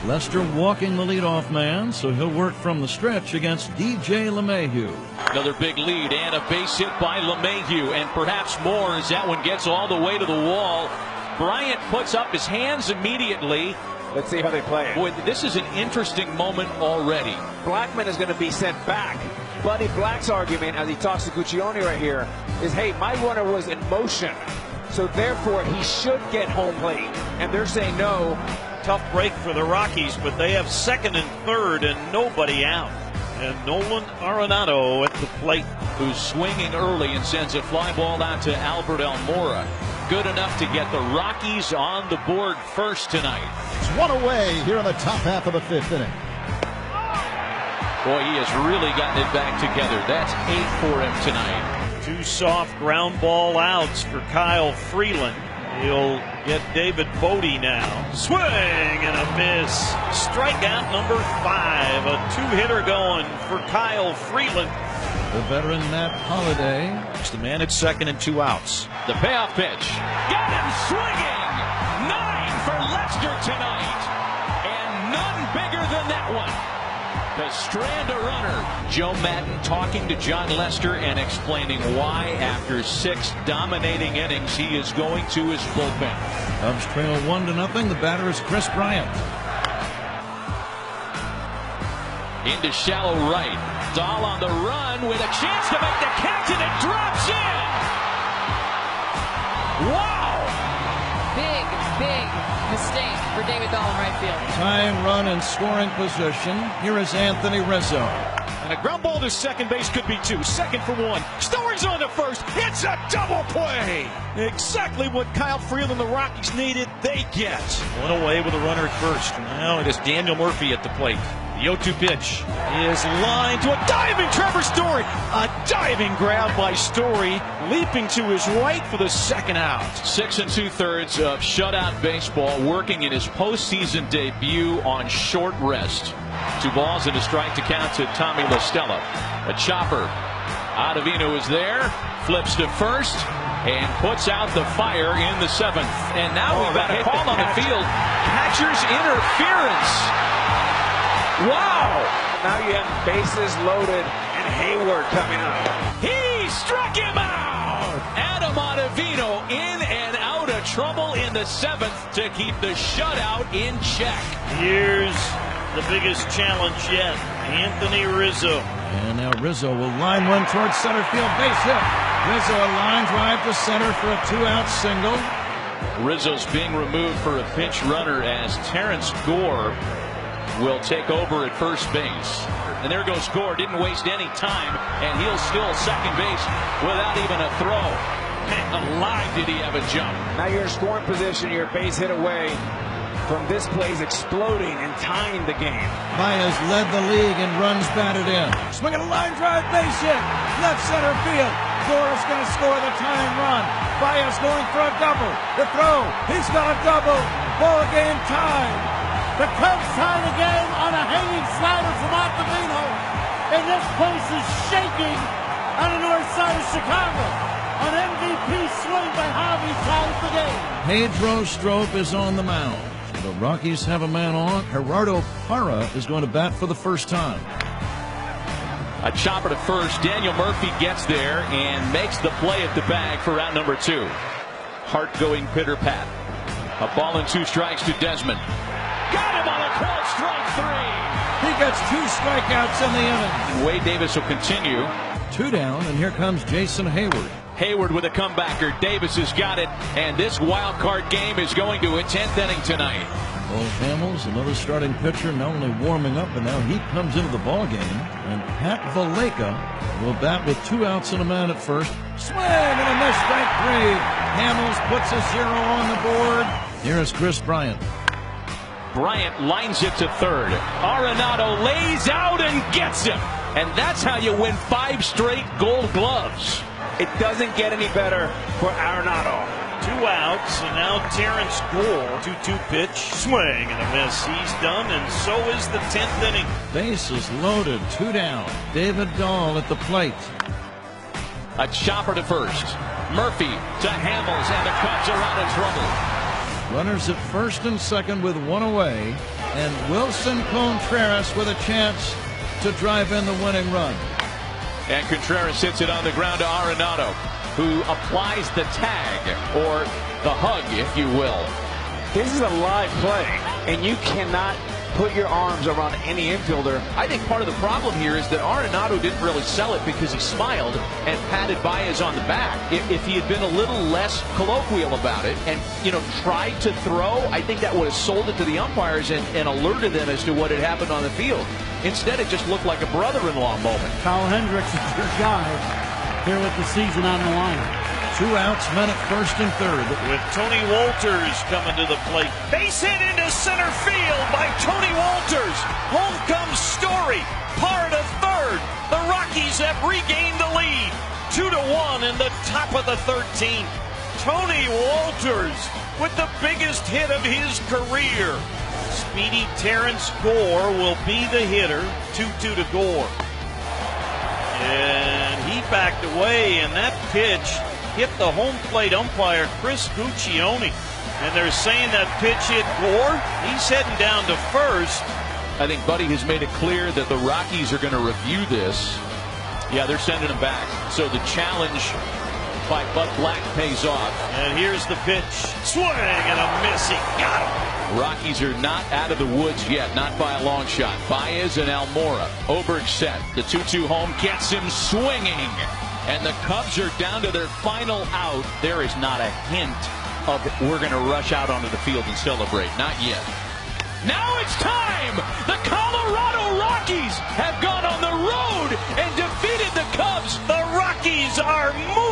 Lester walking the leadoff man, so he'll work from the stretch against DJ LeMahieu. Another big lead and a base hit by LeMahieu, and perhaps more as that one gets all the way to the wall. Bryant puts up his hands immediately. Let's see how they play it. Boy, this is an interesting moment already. Blackman is going to be sent back. Buddy Black's argument, as he talks to Guccione right here, is, hey, my runner was in motion, so therefore he should get home plate. And they're saying no. Tough break for the Rockies, but they have second and third and nobody out. And Nolan Arenado at the plate, who's swinging early and sends a fly ball out to Albert Almora. Good enough to get the Rockies on the board first tonight. It's one away here in the top half of the fifth inning. Boy, he has really gotten it back together. That's 8 for him tonight. 2 soft ground ball outs for Kyle Freeland. He'll get David Bodie now. Swing and a miss. Strikeout number 5. A 2-hitter going for Kyle Freeland. The veteran Matt Holliday. It's the man at second and 2 outs. The payoff pitch. Got him swinging. 9 for Lester tonight. And none bigger than that one. To strand a runner. Joe Maddon talking to John Lester and explaining why after 6 dominating innings he is going to his bullpen. Cubs trail 1-0. The batter is Chris Bryant. Into shallow right. Dahl on the run with a chance to make the catch, and it drops in. Wow! Big mistake for David Dahl in right field. Tying run and scoring position. Here is Anthony Rizzo. And a ground ball to second base could be 2. Second for 1. Story's on to first. It's a double play. Exactly what Kyle Freeland and the Rockies needed, they get. One away with a runner at first. Now it is Daniel Murphy at the plate. The 0-2 pitch is lined to a diving Trevor Story. A diving grab by Story, leaping to his right for the second out. 6 2/3 of shutout baseball, working in his postseason debut on short rest. 2 balls and a strike to count to Tommy La Stella. A chopper. Ottavino is there, flips to first, and puts out the fire in the 7th. And now we've got a call on the field. Catcher's interference. Wow! Now you have bases loaded and Hayward coming up. He struck him out! Adam Ottavino in and out of trouble in the 7th to keep the shutout in check. Here's the biggest challenge yet. Anthony Rizzo. And now Rizzo will line one towards center field. Base hit. Rizzo a line drive to center for a 2-out single. Rizzo's being removed for a pinch runner as Terrence Gore will take over at first base. And there goes Gore. Didn't waste any time, and he'll still second base without even a throw. Man alive, did he have a jump. Now you're in scoring position. You're a base hit away from this play's exploding and tying the game. Baez led the league in runs batted in. Swinging a line drive, base hit. Left center field. Gore is going to score the tying run. Baez going for a double. The throw. He's got a double. Ball game tied. The Cubs tie the game on a hanging slider from Ottavino. And this place is shaking on the north side of Chicago. An MVP swing by Harvey ties the game. Pedro Strop is on the mound. The Rockies have a man on. Gerardo Parra is going to bat for the first time. A chopper to first. Daniel Murphy gets there and makes the play at the bag for out number 2. Hart going pitter pat. A ball and 2 strikes to Desmond. Got him on a called strike 3. He gets 2 strikeouts in the inning. And Wade Davis will continue. 2 down, and here comes Jason Hayward. Hayward with a comebacker. Davis has got it, and this wild card game is going to its 10th inning tonight. Cole Hamels, another starting pitcher, not only warming up, but now he comes into the ball game. And Pat Valaika will bat with 2 outs and a man at first. Swing and a miss, strike 3. Hamels puts a 0 on the board. Here is Chris Bryant. Bryant lines it to third. Arenado lays out and gets him. And that's how you win 5 straight Gold Gloves. It doesn't get any better for Arenado. 2 outs, and now Terrence Gore. 2-2 pitch, swing and a miss. He's done, and so is the 10th inning. Bases loaded, 2 down. David Dahl at the plate. A chopper to first. Murphy to Hamels, and the Cubs are out of trouble. Runners at first and second with 1 away. and Wilson Contreras with a chance to drive in the winning run. And Contreras hits it on the ground to Arenado, who applies the tag, or the hug, if you will. This is a live play, and you cannot put your arms around any infielder. I think part of the problem here is that Arenado didn't really sell it because he smiled and patted Baez on the back. If he had been a little less colloquial about it and, tried to throw, I think that would have sold it to the umpires and alerted them as to what had happened on the field. Instead, it just looked like a brother-in-law moment. Kyle Hendricks is your guy here with the season on the line. 2 outs, men at first and third. With Tony Wolters coming to the plate. Base hit into center field by Tony Wolters. Home comes Story. Par to third. The Rockies have regained the lead. 2-1 in the top of the 13th. Tony Wolters with the biggest hit of his career. Speedy Terrence Gore will be the hitter. 2-2 to Gore. And he backed away, and that pitch hit the home plate umpire, Chris Guccione. And they're saying that pitch hit Gore. He's heading down to first. I think Buddy has made it clear that the Rockies are going to review this. Yeah, they're sending him back. So the challenge by Bud Black pays off. And here's the pitch. Swing and a miss. He got him. Rockies are not out of the woods yet, not by a long shot. Baez and Almora. Oberg set. The 2-2 home gets him swinging. And the Cubs are down to their final out. There is not a hint of we're going to rush out onto the field and celebrate. Not yet. Now it's time! The Colorado Rockies have gone on the road and defeated the Cubs. The Rockies are moving.